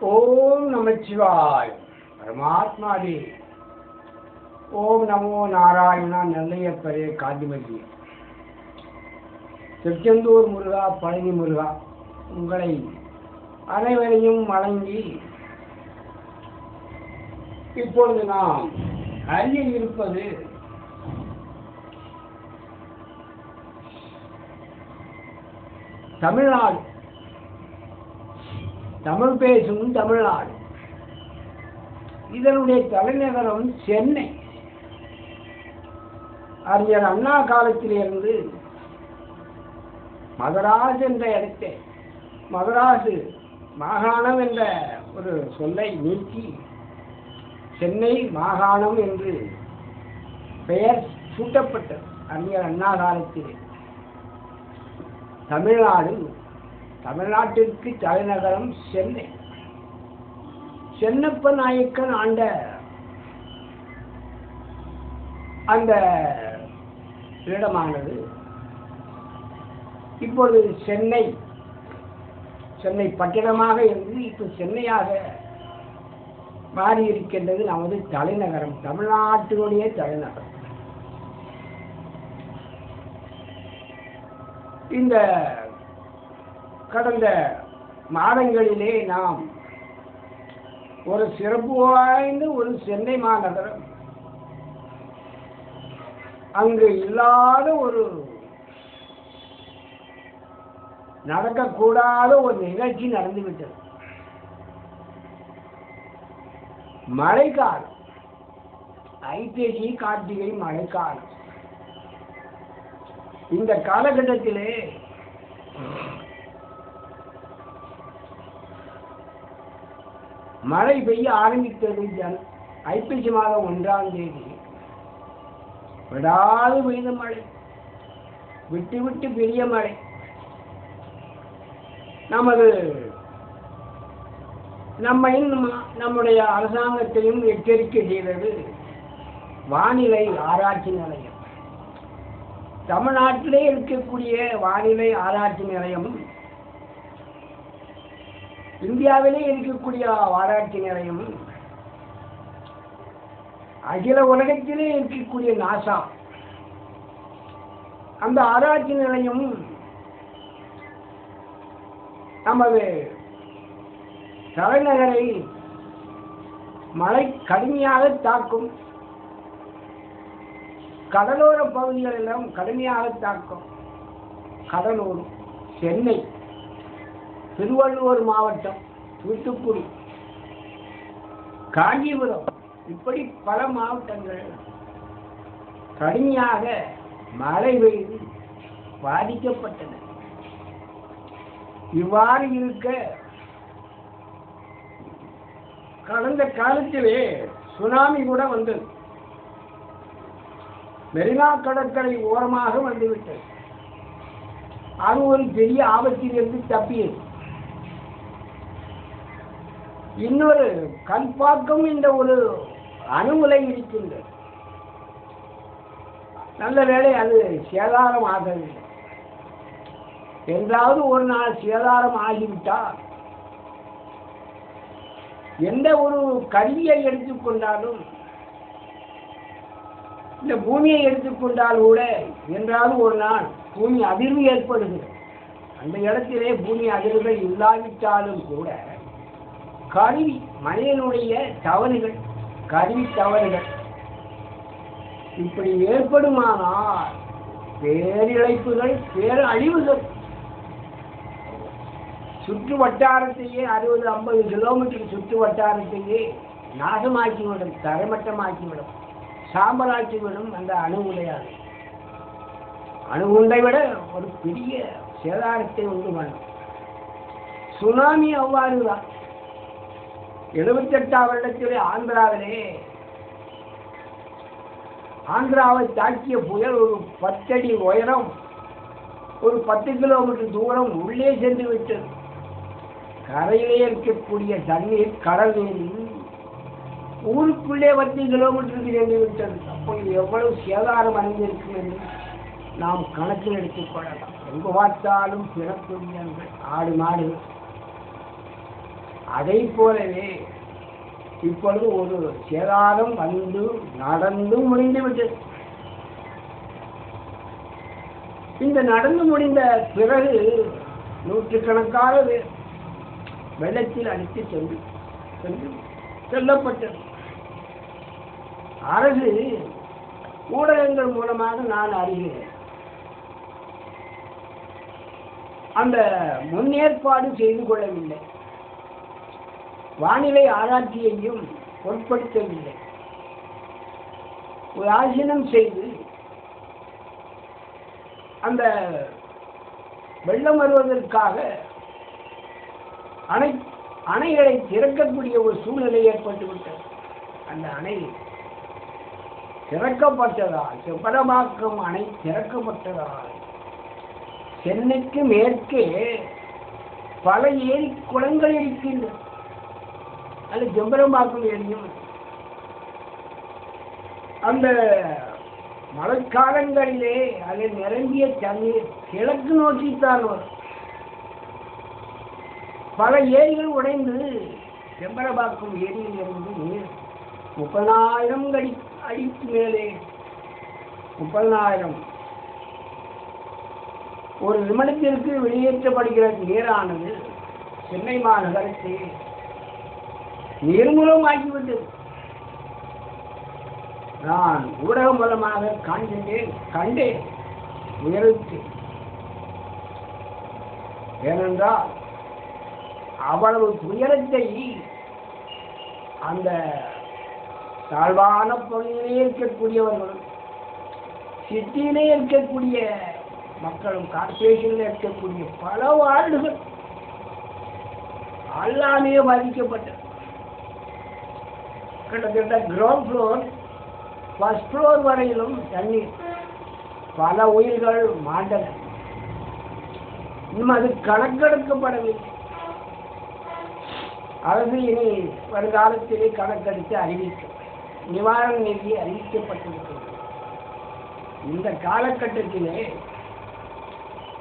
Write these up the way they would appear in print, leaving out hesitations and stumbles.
ஓம் நமச்சிவாய் பரமாத்மாவே. ஓம் நமோ நாராயணா. நெல்லையப்பரே காந்திமதி. திருச்செந்தூர் முருகா, பழனி முருகா, உங்களை அனைவரையும் வணங்கி இப்பொழுது நாம் அறிய இருப்பது தமிழ்நாடு, தமிழ் பேசும் தமிழ்நாடு. இதனுடைய தலைநகரம் சென்னை. அறிஞர் அண்ணா காலத்திலிருந்து மதராஸ் என்ற இடத்தை, மதராசு மாகாணம் என்ற ஒரு சொல்லை நீக்கி சென்னை மாகாணம் என்று பெயர் சூட்டப்பட்டது. அறிஞர் அண்ணா காலத்திலே தமிழ்நாடு, தமிழ்நாட்டிற்கு தலைநகரம் சென்னை. சென்னப்ப நாயக்கன் ஆண்ட அந்த இடமானது இப்பொழுது சென்னை பட்டணமாக இருந்து இப்போ சென்னையாக மாறி இருக்கின்றது. நமது தலைநகரம், தமிழ்நாட்டினுடைய தலைநகரம். இந்த கடந்த மாதங்களிலே நாம் ஒரு சிறப்பு வாய்ந்த ஒரு சென்னை மாநகரம், அங்கு இல்லாத ஒரு நடக்கக்கூடாத ஒரு நிகழ்ச்சி நடந்துவிட்டது. மழைக்காலம், ஐப்பசி கார்த்திகை மழைக்காலம். இந்த காலகட்டத்திலே மழை பெய்ய ஆரம்பித்தது. ஐப்பசி மாதம் 1ஆம் தேதி விடாது பெய்த மழை, விட்டு விட்டு பெரிய மழை. நம்மையும் நம்முடைய அரசாங்கத்தையும் எச்சரிக்கை செய்தது வானிலை ஆராய்ச்சி நிலையம். தமிழ்நாட்டிலே இருக்கக்கூடிய வானிலை ஆராய்ச்சி நிலையம், இந்தியாவிலே இருக்கக்கூடிய ஆராய்ச்சி நிலையம், அகில உலகத்திலே இருக்கக்கூடிய நாசா, அந்த ஆராய்ச்சி நிலையம் நமது தலைநகரை மழை கடுமையாக தாக்கும், கடலோர பகுதிகளெல்லாம் கடுமையாக தாக்கும். கடலூர், சென்னை, திருவள்ளூர் மாவட்டம், தூத்துக்குடி, காஞ்சிபுரம், இப்படி பல மாவட்டங்கள் கடுமையாக மழை பெய்து பாதிக்கப்பட்டன. இவ்வாறு இருக்க கடந்த காலத்திலே சுனாமி கூட வந்தது. மெரினா கடற்கரை ஓரமாக வந்துவிட்டது. அது ஒரு பெரிய ஆபத்திலிருந்து தப்பியது. இன்னொரு கல்பாக்கம் என்ற ஒரு அணுகுலை இருக்கின்றது. நல்ல வேளை அது சேதாரம் ஆகவில்லை. என்றாவது ஒரு நாள் சேதாரம் ஆகிவிட்டால் எந்த ஒரு கருவியை எடுத்துக்கொண்டாலும், இந்த பூமியை எடுத்துக்கொண்டால் கூட என்றாவது ஒரு நாள் பூமி அதிர்வு ஏற்படுகிறது. அந்த இடத்திலே பூமி அதிர்வுகள் இல்லாவிட்டாலும் கூட கருவி, மனிதனுடைய தவறுகள், கருவி தவறுகள் இப்படி ஏற்படுமானால் பேரிழப்புகள், பேரழிவுகள் சுற்று வட்டாரத்தையே 60-50 கிலோமீட்டர் சுற்று வட்டாரத்தையே நாசமாக்கிவிடும், தரைமட்டமாக்கிவிடும், சாம்பலாக்கிவிடும். அந்த அணு உலையானது அணு உண்டை விட ஒரு பெரிய சேதாரத்தை உண்டு பண்ணும். சுனாமி அவ்வாறுதான். 78ஆம் வருடத்திலே ஆந்திராவை தாக்கிய புயல் ஒரு 10 அடி உயரம், ஒரு 10 கிலோமீட்டர் தூரம் உள்ளே சென்று விட்டது. கரையிலே இருக்கக்கூடிய தண்ணீர் கடல் நீரில் ஊருக்குள்ளே 10 கிலோமீட்டருக்கு சென்று விட்டது. அப்போ எவ்வளவு சேதாரம் அடைந்திருக்கும் என்று நாம் கணக்கில் எடுத்துக் கொள்ளலாம். எங்கு பார்த்தாலும் பிறப்புகள், ஆடு மாடு, அதை போலவே இப்பொழுது ஒரு சேதாரம் வந்து நடந்து முடிந்துவிட்டது. இந்த நடந்து முடிந்த பிறகு நூற்றுக்கணக்கான வெள்ளத்தில் அடித்து செல்லப்பட்டது. அரசு ஊடகங்கள் மூலமாக நான் அறிகிறேன். அந்த முன்னேற்பாடு செய்து கொள்ளவில்லை, வானிலை ஆராய்ச்சியையும் பொருட்படுத்தவில்லை, ஒரு ஆசீனம் செய்து அந்த வெள்ளம் வருவதற்காக அணைகளை திறக்கக்கூடிய ஒரு சூழ்நிலை ஏற்பட்டுவிட்டது. அந்த அணை திறக்கப்பட்டதால், செம்பரம்பாக்கம் அணை திறக்கப்பட்டதால் சென்னைக்கு மேற்கே பல ஏரி குளங்கள் இருக்கின்றன. அது செம்பரம்பாக்கம் ஏரியும். அந்த மழைக்காலங்களிலே அதில் நிரம்பிய தண்ணீர் கிழக்கு நோக்கித்தான் வரும். பல ஏரிகள் உடைந்து செம்பரம்பாக்கம் ஏரியில் இருந்து நீர் 30,000 அடிக்கு மேலே 30,000 ஒரு நிமிடத்திற்கு வெளியேற்றப்படுகிற நீரானது சென்னை மாநகரத்தை நீர்மூலமாக்கிவிட்டது. நான் ஊடகம் மூலமாக கண்டேன் உயர்த்து. ஏனென்றால் அவ்வளவு துயரத்தை அந்த தாழ்வான பகுதியிலே இருக்கக்கூடியவர்களும், சிட்டியிலே இருக்கக்கூடிய மக்களும், கார்பரேஷனில் இருக்கக்கூடிய பல வார்டுகள் எல்லாமே பாதிக்கப்பட்டது. கிட்டத்தட்ட கிரவுண்ட் ஃப்ளோர், ஃபர்ஸ்ட் ஃப்ளோர் வரையிலும் தண்ணீர். பல உயிர்கள் மாண்டன. இன்னும் அது கணக்கெடுக்கப்படவில்லை. அரசு இனி வருங்காலத்திலே கணக்கெடுத்து அறிவிக்கும். நிவாரண நிதி அறிவிக்கப்பட்டிருக்கிறது. இந்த காலகட்டத்திலே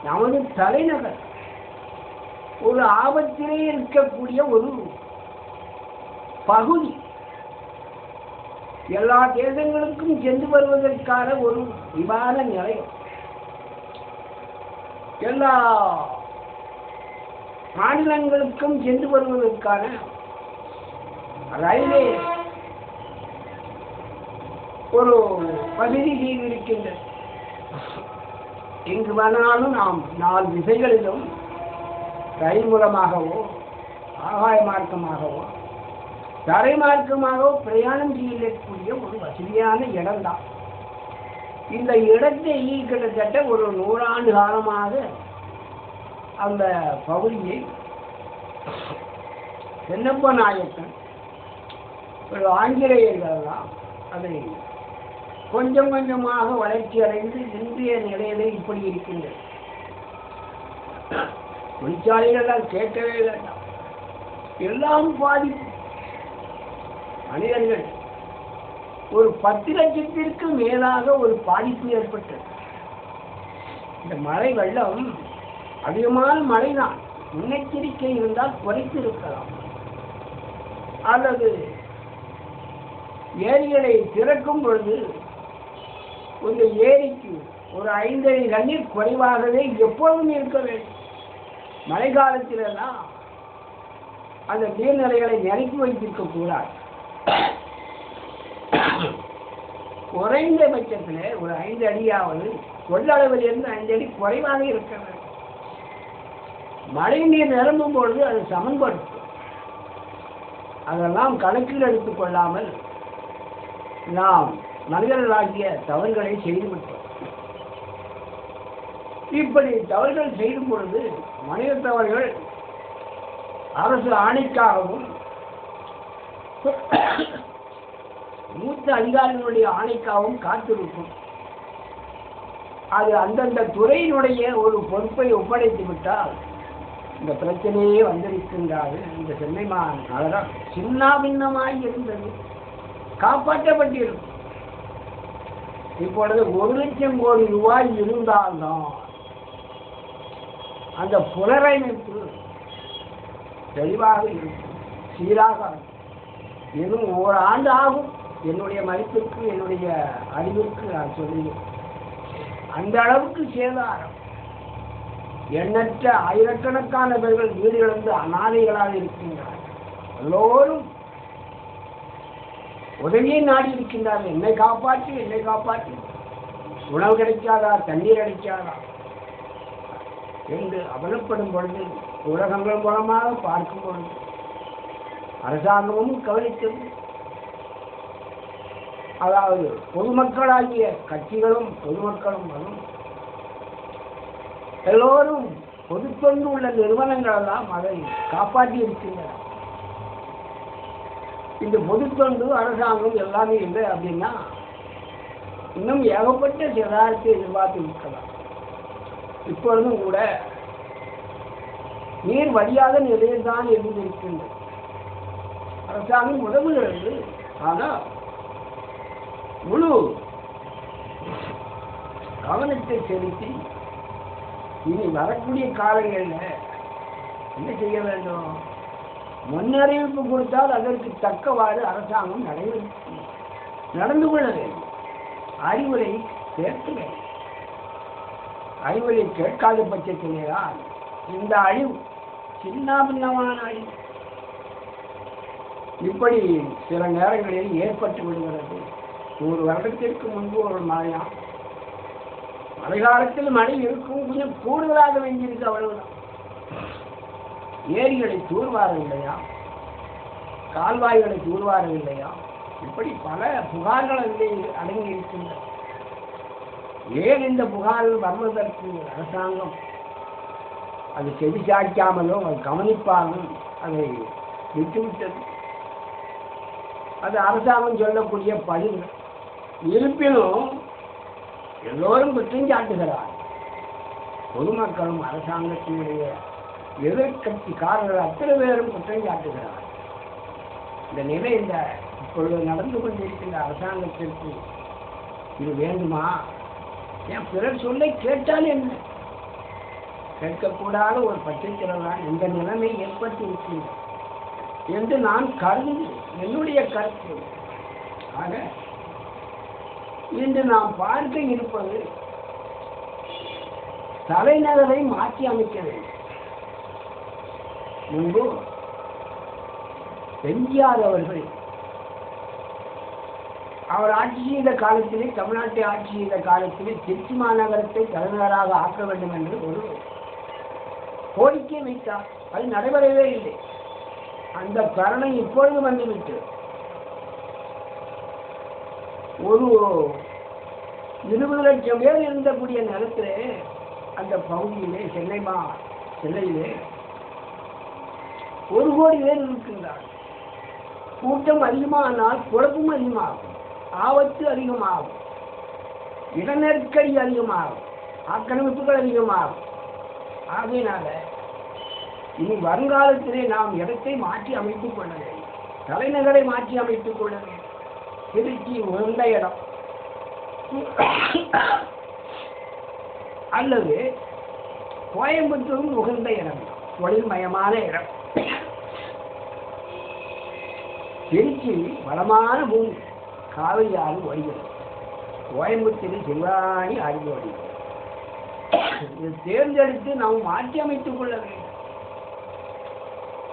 நமது தலைநகர் ஒரு ஆபத்திலே இருக்கக்கூடிய ஒரு பகுதி. எல்லா தேசங்களுக்கும் சென்று வருவதற்கான ஒரு விமான நிலையம், எல்லா மாநிலங்களுக்கும் சென்று வருவதற்கான ரயில்வே ஒரு பகுதி செய்திருக்கின்றது. எங்கு வேணாலும் நாம் 4 திசைகளிலும் ரயில் மூலமாகவோ, ஆகாய மார்க்கமாகவோ, தரை மார்க்கமாகவோ பிரயாணம் செய்யக்கூடிய ஒரு வசதியான இடம்தான். இந்த இடத்தை கிட்டத்தட்ட ஒரு 100 ஆண்டு காலமாக அந்த பகுதியை சென்னப்ப நாயக்கன் ஒரு ஆங்கிலேயர்களெல்லாம் அதை கொஞ்சம் கொஞ்சமாக வளர்ச்சி அடைந்து இன்றைய நிலையிலே இப்படி இருக்கின்றது. தொழிற்சாலைகள் கேட்கவே வேண்டாம், எல்லாம் பாதிப்பு. மனிதர்கள் ஒரு 10 லட்சத்திற்கு மேலாக ஒரு பாதிப்பு ஏற்பட்டது. இந்த மழை வெள்ளம் அதிகமான மழைதான். முன்னெச்சரிக்கை இருந்தால் குறைத்திருக்கலாம், அல்லது ஏரிகளை திறக்கும் பொழுது இந்த ஏரிக்கு ஒரு 5 அடி தண்ணீர் குறைவாகவே எப்பொழுதும் இருக்க வேண்டும். மழை காலத்திலெல்லாம் அந்த நீர்நிலைகளை நிரப்பி வைத்திருக்க கூடாது. குறைந்தபட்சத்தில் ஒரு 5 அடியாவது கொள்ளளவிலிருந்து 5 அடி குறைவாக இருக்க வேண்டும். மழை நீர் நிரம்பும் பொழுது அது சமன்படுத்தும். அதெல்லாம் கணக்கில் எடுத்துக் கொள்ளாமல் நாம் மனிதர்களாகிய தவறுகளை செய்துவிட்டோம். இப்படி தவறுகள் செய்யும் பொழுது மனித தவறுகள் அரசு ஆணைக்காகவும் மூத்த அதிகாரிகளுடைய ஆணைக்காகவும் காத்திருக்கும். அது அந்தந்த துறையினுடைய ஒரு பொறுப்பை ஒப்படைத்து விட்டால் இந்த பிரச்சனையே வந்திருக்கின்றது. இந்த சென்னை மாநகரம் சின்ன பின்னமாய் இருந்தது, காப்பாற்றப்பட்டிருக்கும். இப்பொழுது 1 லட்சம் கோடி ரூபாய் இருந்தால்தான் அந்த புனரமைப்பு தெளிவாக இருக்கும். சீராக இன்னும் ஓராண்டு ஆகும். என்னுடைய மதிப்பிற்கு என்னுடைய அறிவிற்கு நான் சொல்லுவேன். அந்த அளவுக்கு சேதாரம். எண்ணற்ற ஆயிரக்கணக்கானவர்கள் வீடு இழந்து அனாதைகளாக இருக்கின்றார்கள். எல்லோரும் உதவியை நாடி இருக்கின்றார்கள். என்னை காப்பாற்றி, என்னை காப்பாற்றி, உணவு கிடைக்காதா, தண்ணீர் கிடைக்காதா என்று அவலப்படும் பொழுது, ஊடகங்கள் மூலமாக பார்க்கும் பொழுது அரசாங்கமும் கவனித்தது. அதாவது பொதுமக்களாகிய கட்சிகளும் பொதுமக்களும் எல்லோரும் பொதுத்தொண்டு உள்ள நிறுவனங்கள் எல்லாம் அதை காப்பாற்றி இருக்கின்றன. இந்த பொதுத்தொண்டு அரசாங்கம் எல்லாமே இல்லை அப்படின்னா இன்னும் ஏகப்பட்ட சேதாரத்தை எதிர்பார்த்து இருக்கலாம். இப்பொழுதும் கூட நீர் வழியாத நிலையில்தான் இருந்து இருக்கின்றது. அரசாங்கம் உதவுகிறது. ஆனால் முழு கவனத்தை செலுத்தி இனி வரக்கூடிய காலங்களில் என்ன செய்ய வேண்டும்? முன்னறிவிப்பு கொடுத்தால் அதற்கு தக்கவாறு அரசாங்கம் நடந்து கொள்ள வேண்டும். அறிவுரை கேட்க வேண்டும். அறிவுரை கேட்காத பட்சத்திலேதான் இந்த அழிவு சின்ன பின்னமான அழிவு இப்படி சில நேரங்களில் ஏற்பட்டு விடுகிறது. 100 வருடத்திற்கு முன்பு ஒரு மழையா, மழை காலத்தில் மழை இருக்கும், கொஞ்சம் கூடுதலாக வேண்டியிருக்கு, அவ்வளவுதான். ஏரிகளை தூர்வாரவில்லையா, கால்வாய்களை தூர்வாரவில்லையா, இப்படி பல புகார்கள் அதில் அடங்கி இருக்கின்றன. ஏன் இந்த புகார்கள் வருவதற்கு அரசாங்கம் அது செவி சாய்க்காமலும் அது கவனிப்பாலும் அதை விட்டுவிட்டது. அது அரசாங்கம் சொல்லக்கூடிய பதில். இருப்பினும் எல்லோரும் குற்றம் சாட்டுகிறார். பொதுமக்களும் அரசாங்கத்தினுடைய எதிர்கட்சிக்காரர்கள் அத்தனை பேரும் குற்றம் சாட்டுகிறார். இந்த நிலை இந்த இப்பொழுது நடந்து கொண்டிருக்கின்ற அரசாங்கத்திற்கு இது வேண்டுமா? ஏன் பிறர் சொல்லை கேட்டால் என்ன? கேட்கக்கூடாத ஒரு பட்சத்தில் தான் இந்த நிலைமை ஏற்பட்டு இருக்கின்றது என்று நான் கருதுகிறேன். என்னுடைய கருத்து. ஆக இன்று நாம் பார்க்க இருப்பது தலைநகரை மாற்றி அமைக்க வேண்டும். முன்பு எம்ஜிஆர் அவர்கள் அவர் ஆட்சி செய்த காலத்திலே, தமிழ்நாட்டை ஆட்சி செய்த காலத்திலே திருச்சி மாநகரத்தை தலைநகராக ஆக்க வேண்டும் என்று ஒரு கோரிக்கை வைத்தார். அது நடைபெறவே இல்லை. அந்த கருணை இப்பொழுது வந்துவிட்டு ஒரு 20 லட்சம் பேர் இருந்தக்கூடிய நேரத்திலே அந்த பகுதியிலே சென்னையிலே 1 கோடி பேர் இருக்கின்றார். கூட்டம் அதிகமானால் குழப்பம் அதிகமாகும், ஆபத்து அதிகமாகும், இட நெருக்கடி அதிகமாகும், ஆக்கிரமிப்புகள் அதிகமாகும். ஆகையினால இனி வருங்காலத்திலே நாம் இடத்தை மாற்றி அமைத்துக் கொள்ள வேண்டும். தலைநகரை மாற்றி அமைத்துக் கொள்ள வேண்டும். திருச்சி உகந்த இடம் அல்லது கோயம்புத்தூரும் உகந்த இடம், தொழில்மயமான இடம். திருச்சி வளமான பூமி, காவிரி ஆறு ஓடுகிறது. கோயம்புத்தூரில் சிவாணி ஆறு ஓடுகிறது. இதை தேர்ந்தெடுத்து நாம் மாற்றி அமைத்துக் கொள்ள வேண்டும்.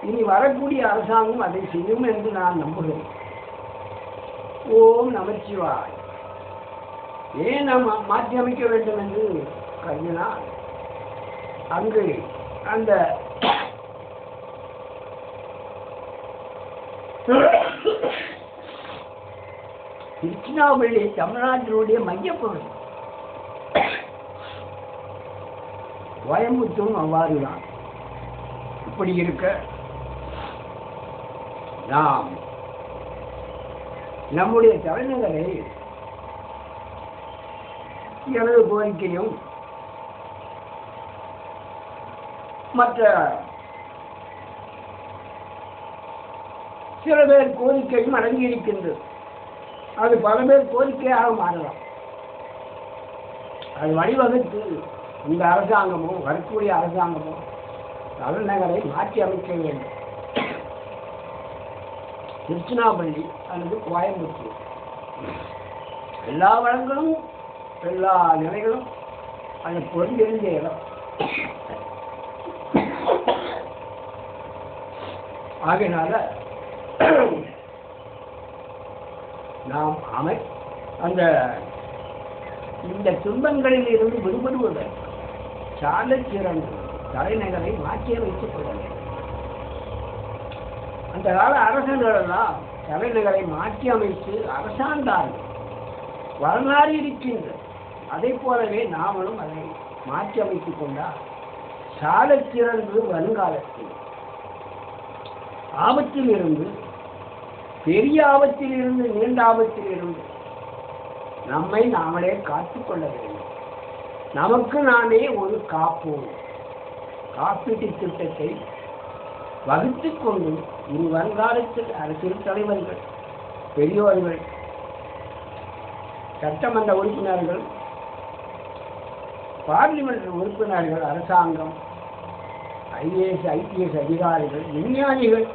இனி வரக்கூடிய அரசாங்கம் அதை செய்யும் என்று நான் நம்புகிறேன். ஓம் நமச்சிவாய். ஏன் நாம் மாற்றி அமைக்க வேண்டும் என்று கருதினால், அங்கு அந்த திருச்சிராப்பள்ளி தமிழ்நாட்டினுடைய மையப்பகுதி. கோயம்புத்தூரும் அவ்வாறுதான். இப்படி இருக்க நாம் நம்முடைய தலைநகரை எனது கோரிக்கையும் மற்ற சில பேர் கோரிக்கையும் அடங்கியிருக்கின்றது. அது பல பேர் கோரிக்கையாக மாறலாம். அது வழிவகுத்து இந்த அரசாங்கமோ வரக்கூடிய அரசாங்கமோ தலைநகரை மாற்றி அமைக்க வேண்டும். திருச்சிராப்பள்ளி அல்லது கோயம்புத்தூர். எல்லா வளங்களும் எல்லா நிலைகளும் அந்த பொருள் இருந்த இடம். ஆகையினால நாம் அந்த இந்த துன்பங்களில் இருந்து விடுபடுவதற்கு சாலை சிறந்த தலைநகரை மாற்றிய வைத்துக் கொள்ள வேண்டும். அந்த கால அரசர்களெல்லாம் தலைநகரை மாற்றி அமைத்து அரசாண்டார்கள். வரலாறு இருக்கின்றது. அதை போலவே நாமளும் அதை மாற்றி அமைத்துக் கொண்டால் சாலை சிறந்து வருங்காலத்தில் ஆபத்தில் இருந்து, பெரிய ஆபத்தில் இருந்து, நீண்ட ஆபத்தில் இருந்து நம்மை நாமளே காத்துக்கொள்ள வேண்டும். நமக்கு நாமே ஒரு காப்பீட்டு திட்டத்தை வகுத்துக் கொண்டு இனி வருங்காலத்தில் அரசியல் தலைவர்கள், பெரியோர்கள், சட்டமன்ற உறுப்பினர்கள், பார்லிமெண்ட் உறுப்பினர்கள், அரசாங்கம், ஐஏஎஸ் ஐபிஎஸ் அதிகாரிகள், விஞ்ஞானிகள்,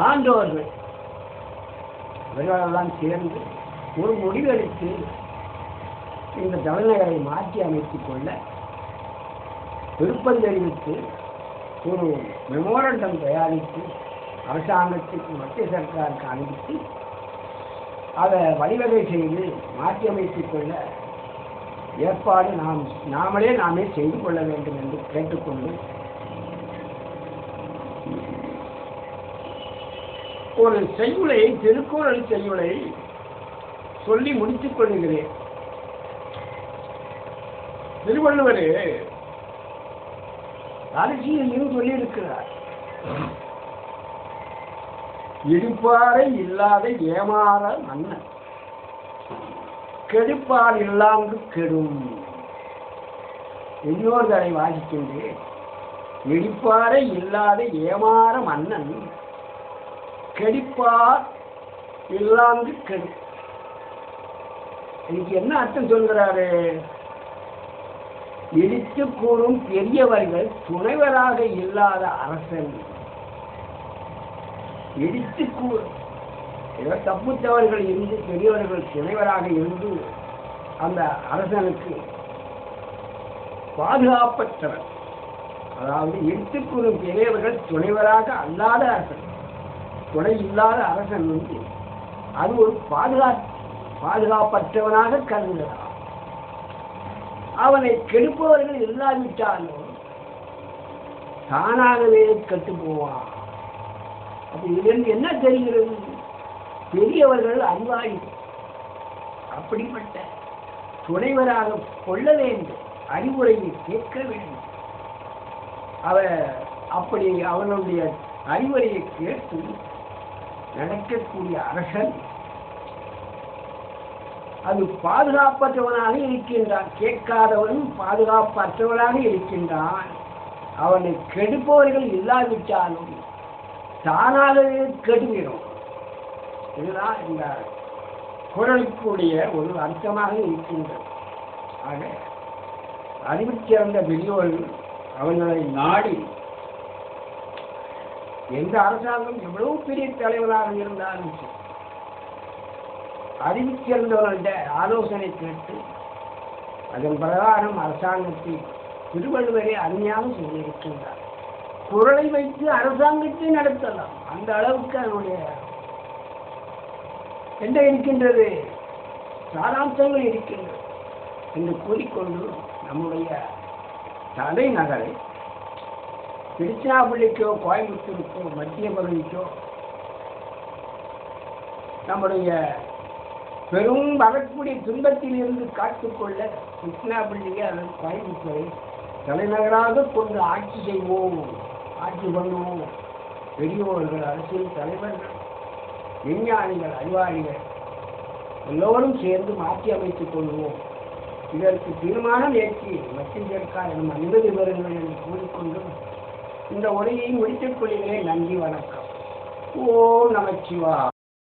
ஆண்டோர்கள் இவர்களெல்லாம் சேர்ந்து ஒரு முடிவெடுத்து இந்த தலைநகரை மாற்றி அமைத்துக் கொள்ள விருப்பம் தெரிவித்து ஒரு மெமோரண்டம் தயாரித்து அரசாங்கத்துக்கு மத்திய சர்க்காருக்கு அனுப்பித்து அதை வழிவகை செய்து மாற்றி அமைத்துக் கொள்ள ஏற்பாடு நாமே செய்து கொள்ள வேண்டும் என்று கேட்டுக்கொண்டு ஒரு செய்யுளை, திருக்குறள் செய்யுளை சொல்லி முடித்துக் கொள்கிறேன். திருவள்ளுவர் அரசியலையும் சொல்லியிருக்கிறார். இடுப்பாறை இல்லாத ஏமாற மன்னன் கெடுப்பால் இல்லாங்கு கெடும். இன்னொருவரை வாசிக்கின்றேன். இடிப்பாறை இல்லாத ஏமாற மன்னன் கெடிப்பார் இல்லாங்கு கெடும். இதுக்கு என்ன அர்த்தம் சொல்கிறாரு? இடித்து கூறும் பெரியவர்கள் துணைவராக இல்லாத அரசன். இடித்து கூறும் ஏதோ தப்புத்தவர்கள் இருந்து பெரியவர்கள் துணைவராக இருந்து அந்த அரசனுக்கு பாதுகாப்பற்றவர். அதாவது இடித்து கூறும் பெரியவர்கள் துணைவராக அல்லாத அரசன், துணை இல்லாத அரசன் வந்து அது ஒரு பாதுகாப்பற்றவனாக கருதுகிறார். அவனை கெடுப்பவர்கள் இல்லாவிட்டாலும் தானாகவே கெட்டு போவான். அப்ப இதிலிருந்து என்ன தெரிகிறது? பெரியவர்கள் அறிவாளிகள். அப்படிப்பட்ட துணைவராக கொள்ள வேண்டும், அறிவுரையை கேட்க வேண்டும். அப்படி அவனுடைய அறிவுரையை கேட்டு நடக்கக்கூடிய அரசன் அது பாதுகாப்பற்றவனாக இருக்கின்றான். கேட்காதவன் பாதுகாப்பற்றவனாக இருக்கின்றான். அவனை கெடுப்பவர்கள் இல்லாவிட்டாலும் தானாகவே கெடுகிறோம். இதுதான் இந்த குறளுக்குடைய ஒரு அர்த்தமாக இருக்கின்றது. ஆக அறிவு சிறந்த பெரியோர்கள் அவர்களை நாடி எந்த அரசாங்கம் எவ்வளவு பெரிய தலைவராக இருந்தாலும் அறிவு சிறந்தவர்கள ஆலோசனை கேட்டு அதன் பிரகாரம் அரசாங்கத்தை திருவள்ளுவரை அருமையாக சொல்லியிருக்கின்றார். குறளை வைத்து அரசாங்கத்தை நடத்தலாம். அந்த அளவுக்கு அதனுடைய என்ன இருக்கின்றது, சாராம்சங்கள் இருக்கின்றது என்று கூறிக்கொண்டு நம்முடைய தலைநகரை திருச்சிராப்பள்ளிக்கோ கோயம்புத்தூருக்கோ மத்திய பகுதிக்கோ நம்முடைய பெரும் வரக்கூடிய துன்பத்தில் இருந்து காத்துக்கொள்ள திருச்சிராப்பள்ளியை அல்லது கோயம்புத்தூரை தலைநகராக கொண்டு ஆட்சி செய்வோம், ஆட்சி பண்ணுவோம். பெரியோர்கள், அரசியல் தலைவர்கள், விஞ்ஞானிகள், அறிவாளிகள் எல்லோரும் சேர்ந்து மாற்றி அமைத்துக் கொள்வோம். இதற்கு தீர்மானம் ஏற்றி மத்திய சர்க்கார் எனும் அனுமதி பெறுங்கள் என்று கூறிக்கொண்டும் இந்த உரையை முடித்துக் கொள்கிறேன். நன்றி, வணக்கம். ஓம் நமச்சிவாய.